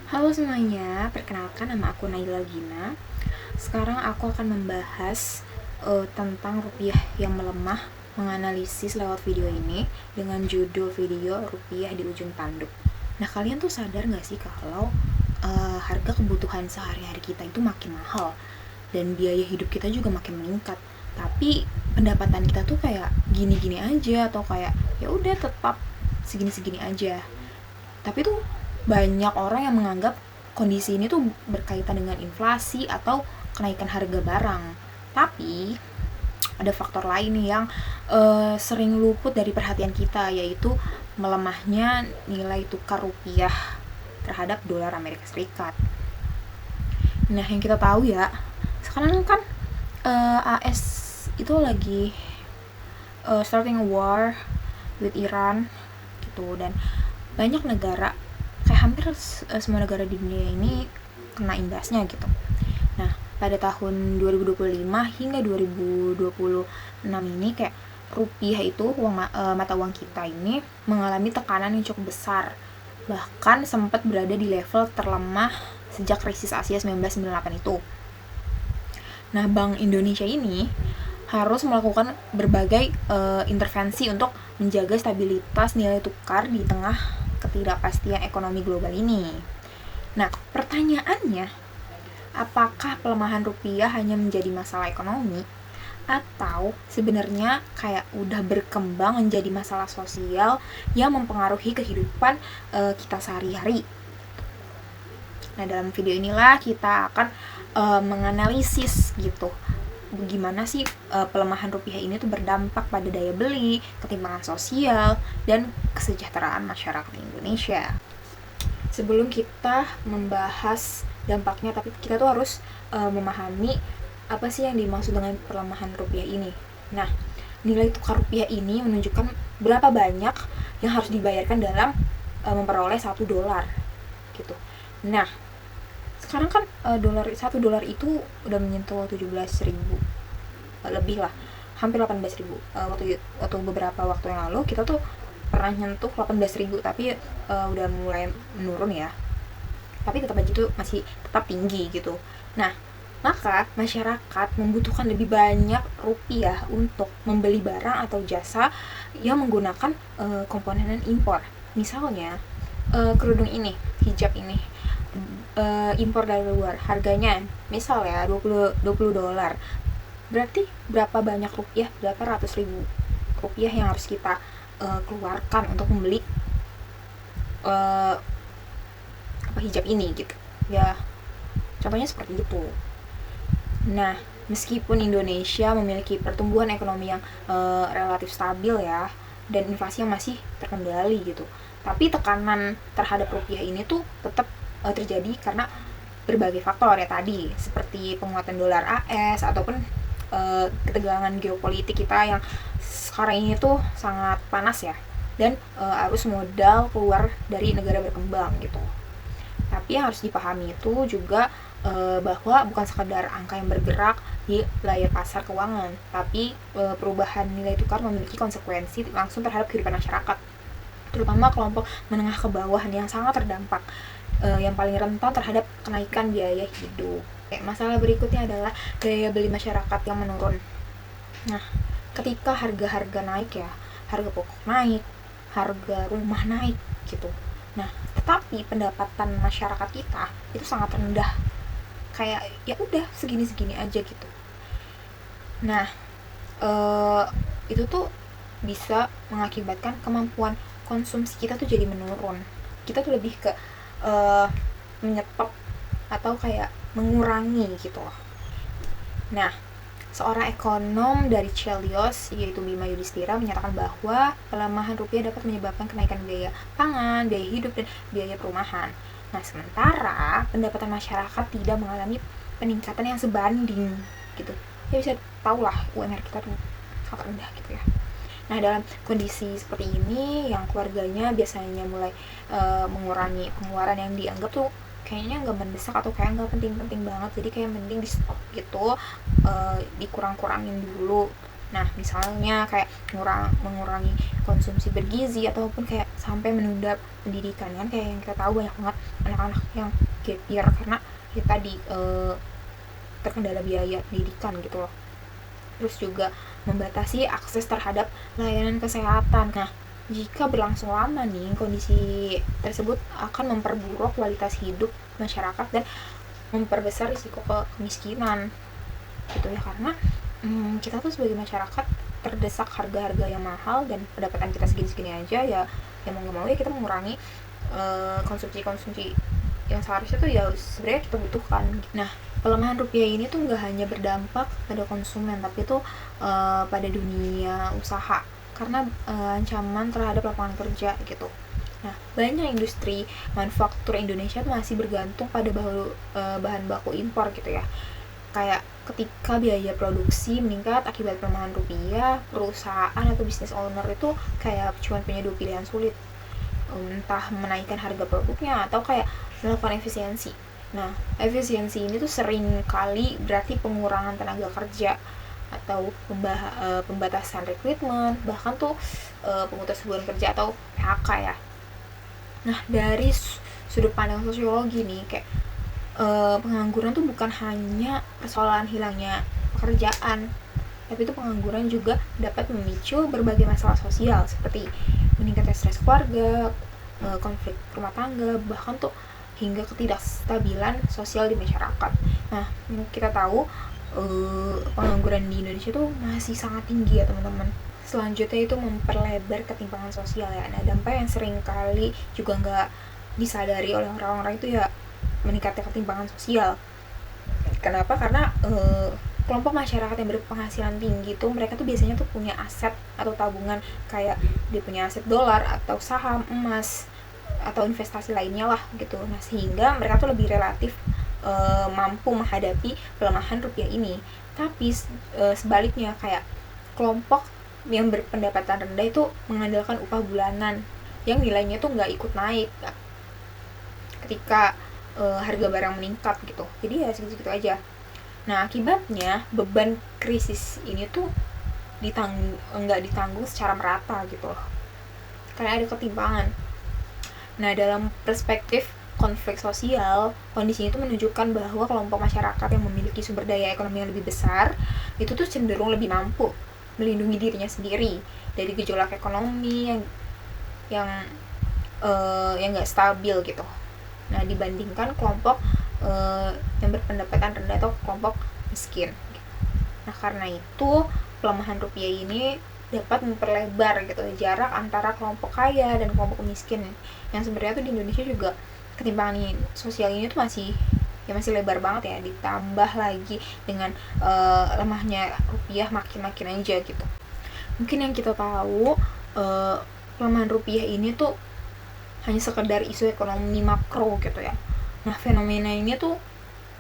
Halo semuanya, perkenalkan nama aku Naila Gina. Sekarang aku akan membahas tentang rupiah yang melemah, menganalisis lewat video ini dengan judul video Rupiah di Ujung Tanduk. Nah, kalian tuh sadar gak sih kalau harga kebutuhan sehari-hari kita itu makin mahal dan biaya hidup kita juga makin meningkat. Tapi pendapatan kita tuh kayak gini-gini aja atau kayak ya udah tetap segini-segini aja. Tapi tuh banyak orang yang menganggap kondisi ini tuh berkaitan dengan inflasi atau kenaikan harga barang. Tapi ada faktor lain nih yang sering luput dari perhatian kita, yaitu melemahnya nilai tukar rupiah terhadap dolar Amerika Serikat. Nah, yang kita tahu ya, sekarang kan AS itu lagi starting a war with Iran gitu, dan banyak negara, kayak hampir semua negara di dunia ini kena imbasnya gitu. Nah, pada tahun 2025 hingga 2026 ini kayak rupiah itu mata uang kita ini mengalami tekanan yang cukup besar. Bahkan sempat berada di level terlemah sejak krisis Asia 1998 itu. Nah, Bank Indonesia ini harus melakukan berbagai intervensi untuk menjaga stabilitas nilai tukar di tengah ketidakpastian ekonomi global ini. Nah, pertanyaannya, apakah pelemahan rupiah hanya menjadi masalah ekonomi atau sebenarnya kayak udah berkembang menjadi masalah sosial yang mempengaruhi kehidupan kita sehari-hari? Nah, dalam video inilah kita akan menganalisis gitu gimana sih pelemahan rupiah ini tuh berdampak pada daya beli, ketimpangan sosial, dan kesejahteraan masyarakat Indonesia. Sebelum kita membahas dampaknya, tapi kita tuh harus memahami apa sih yang dimaksud dengan pelemahan rupiah ini. Nah, nilai tukar rupiah ini menunjukkan berapa banyak yang harus dibayarkan dalam memperoleh $1 gitu. Nah, sekarang kan $1 itu udah menyentuh 17.000 lebih lah, hampir 18.000. Waktu beberapa waktu yang lalu kita tuh pernah nyentuh 18.000, tapi udah mulai menurun ya. Tapi tetap aja tuh masih tetap tinggi gitu. Nah, maka masyarakat membutuhkan lebih banyak rupiah untuk membeli barang atau jasa yang menggunakan komponen impor. Misalnya kerudung ini, hijab ini, impor dari luar, harganya misal ya $20, berarti berapa banyak rupiah, berapa ratus ribu rupiah yang harus kita keluarkan untuk membeli hijab ini gitu ya. Contohnya seperti itu. Nah, meskipun Indonesia memiliki pertumbuhan ekonomi yang relatif stabil ya, dan inflasi yang masih terkendali gitu, tapi tekanan terhadap rupiah ini tuh tetap terjadi karena berbagai faktor ya tadi, seperti penguatan dolar AS ataupun ketegangan geopolitik kita yang sekarang ini tuh sangat panas ya, dan arus modal keluar dari negara berkembang gitu. Tapi yang harus dipahami itu juga bahwa bukan sekadar angka yang bergerak di layar pasar keuangan, tapi perubahan nilai tukar memiliki konsekuensi langsung terhadap kehidupan masyarakat, terutama kelompok menengah ke bawah yang sangat terdampak, yang paling rentan terhadap kenaikan biaya hidup. Masalah berikutnya adalah daya beli masyarakat yang menurun. Nah, ketika harga-harga naik ya, harga pokok naik, harga rumah naik gitu. Nah, tetapi pendapatan masyarakat kita itu sangat rendah. Kayak ya udah segini-segini aja gitu. Nah, itu tuh bisa mengakibatkan kemampuan konsumsi kita tuh jadi menurun. Kita tuh lebih ke menyetop atau kayak mengurangi gitu loh. Nah, seorang ekonom dari Chelios, yaitu Bima Yudhistira, menyatakan bahwa pelemahan rupiah dapat menyebabkan kenaikan biaya pangan, biaya hidup, dan biaya perumahan. Nah, sementara pendapatan masyarakat tidak mengalami peningkatan yang sebanding gitu. Ya bisa tau lah UMR kita tuh sangat rendah gitu ya. Nah, dalam kondisi seperti ini yang keluarganya biasanya mulai mengurangi pengeluaran yang dianggap tuh kayaknya nggak mendesak atau kayak nggak penting-penting banget, jadi kayak mending di stop gitu, dikurang-kurangin dulu. Nah, misalnya kayak mengurangi konsumsi bergizi ataupun kayak sampai menunda pendidikan, kan kayak yang kita tahu banyak banget anak-anak yang gap year karena ya tadi terkendala biaya pendidikan gitu loh. Terus juga membatasi akses terhadap layanan kesehatan. Nah, jika berlangsung lama nih, kondisi tersebut akan memperburuk kualitas hidup masyarakat dan memperbesar risiko kemiskinan gitu ya, karena kita tuh sebagai masyarakat terdesak harga-harga yang mahal dan pendapatan kita segini-segini aja ya mau nggak mau ya kita mengurangi konsumsi yang seharusnya tuh ya sebenarnya kita butuhkan. Nah, pelemahan rupiah ini tuh nggak hanya berdampak pada konsumen tapi tuh pada dunia usaha karena ancaman terhadap lapangan kerja gitu. Nah, banyak industri manufaktur Indonesia masih bergantung pada bahan baku impor gitu ya. Kayak ketika biaya produksi meningkat akibat pelemahan rupiah, perusahaan atau business owner itu kayak cuma punya dua pilihan sulit, entah menaikkan harga produknya atau kayak melakukan efisiensi. Nah, efisiensi ini tuh sering kali berarti pengurangan tenaga kerja atau pembatasan rekrutmen, bahkan tuh pemutus hubungan kerja atau PHK ya. Nah, dari sudut pandang sosiologi nih, kayak pengangguran tuh bukan hanya persoalan hilangnya pekerjaan, tapi itu pengangguran juga dapat memicu berbagai masalah sosial seperti meningkatnya stres keluarga, konflik rumah tangga, bahkan tuh hingga ketidakstabilan sosial di masyarakat. Nah, kita tahu pengangguran di Indonesia tuh masih sangat tinggi ya teman-teman. Selanjutnya itu memperlebar ketimpangan sosial ya. Nah, dampak yang sering kali juga nggak disadari oleh orang-orang itu ya meningkatnya ketimpangan sosial. Kenapa? Karena kelompok masyarakat yang berpenghasilan tinggi tuh mereka tuh biasanya tuh punya aset atau tabungan, kayak dia punya aset dolar atau saham, emas atau investasi lainnya lah gitu. Nah, sehingga mereka tuh lebih relatif mampu menghadapi pelemahan rupiah ini. Tapi sebaliknya kayak kelompok yang berpendapatan rendah itu mengandalkan upah bulanan yang nilainya tuh nggak ikut naik ketika harga barang meningkat gitu. Jadi ya segitu-segitu aja. Nah, akibatnya beban krisis ini tuh nggak ditanggung secara merata gitu loh, karena ada ketimpangan. Nah, dalam perspektif konflik sosial, kondisi itu menunjukkan bahwa kelompok masyarakat yang memiliki sumber daya ekonomi yang lebih besar itu tuh cenderung lebih mampu melindungi dirinya sendiri dari gejolak ekonomi yang nggak stabil gitu. Nah, dibandingkan kelompok yang berpendapatan rendah atau kelompok miskin. Nah, karena itu pelemahan rupiah ini dapat memperlebar gitu jarak antara kelompok kaya dan kelompok miskin, yang sebenarnya tuh di Indonesia juga ketimpangan sosial ini tuh masih lebar banget ya, ditambah lagi dengan lemahnya rupiah makin aja gitu. Mungkin yang kita tahu pelemahan rupiah ini tuh hanya sekedar isu ekonomi makro gitu ya. Nah, fenomena ini tuh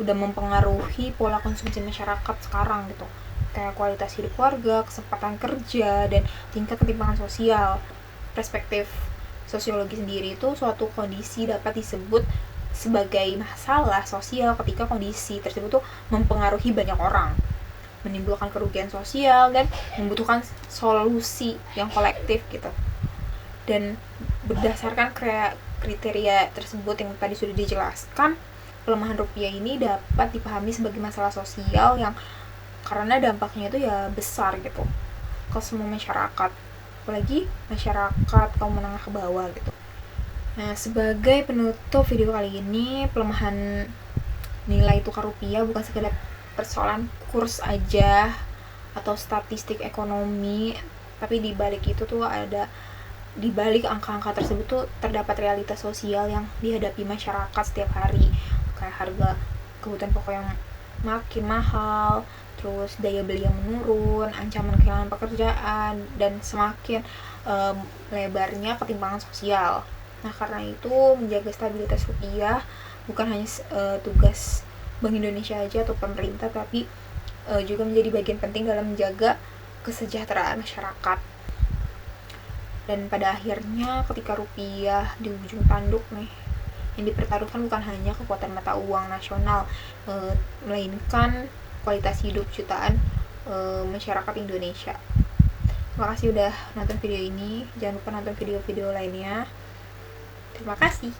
udah mempengaruhi pola konsumsi masyarakat sekarang gitu, kayak kualitas hidup warga, kesempatan kerja, dan tingkat ketimpangan sosial. Perspektif sosiologi sendiri itu suatu kondisi dapat disebut sebagai masalah sosial ketika kondisi tersebut tuh mempengaruhi banyak orang, menimbulkan kerugian sosial dan membutuhkan solusi yang kolektif gitu. Dan berdasarkan kriteria tersebut yang tadi sudah dijelaskan, pelemahan rupiah ini dapat dipahami sebagai masalah sosial yang karena dampaknya itu ya besar gitu ke semua masyarakat, apalagi masyarakat kaum menengah ke bawah gitu. Nah, sebagai penutup video kali ini, pelemahan nilai tukar rupiah bukan sekedar persoalan kurs aja atau statistik ekonomi, tapi di balik itu tuh di balik angka-angka tersebut tuh terdapat realitas sosial yang dihadapi masyarakat setiap hari, kayak harga kebutuhan pokok yang makin mahal, terus daya beli yang menurun, ancaman kehilangan pekerjaan, dan semakin lebarnya ketimpangan sosial. Nah, karena itu menjaga stabilitas rupiah bukan hanya tugas Bank Indonesia aja atau pemerintah, tapi juga menjadi bagian penting dalam menjaga kesejahteraan masyarakat. Dan pada akhirnya ketika rupiah di ujung tanduk nih, yang dipertaruhkan bukan hanya kekuatan mata uang nasional, melainkan kualitas hidup jutaan masyarakat Indonesia. Terima kasih udah nonton video ini. Jangan lupa nonton video-video lainnya. Terima kasih.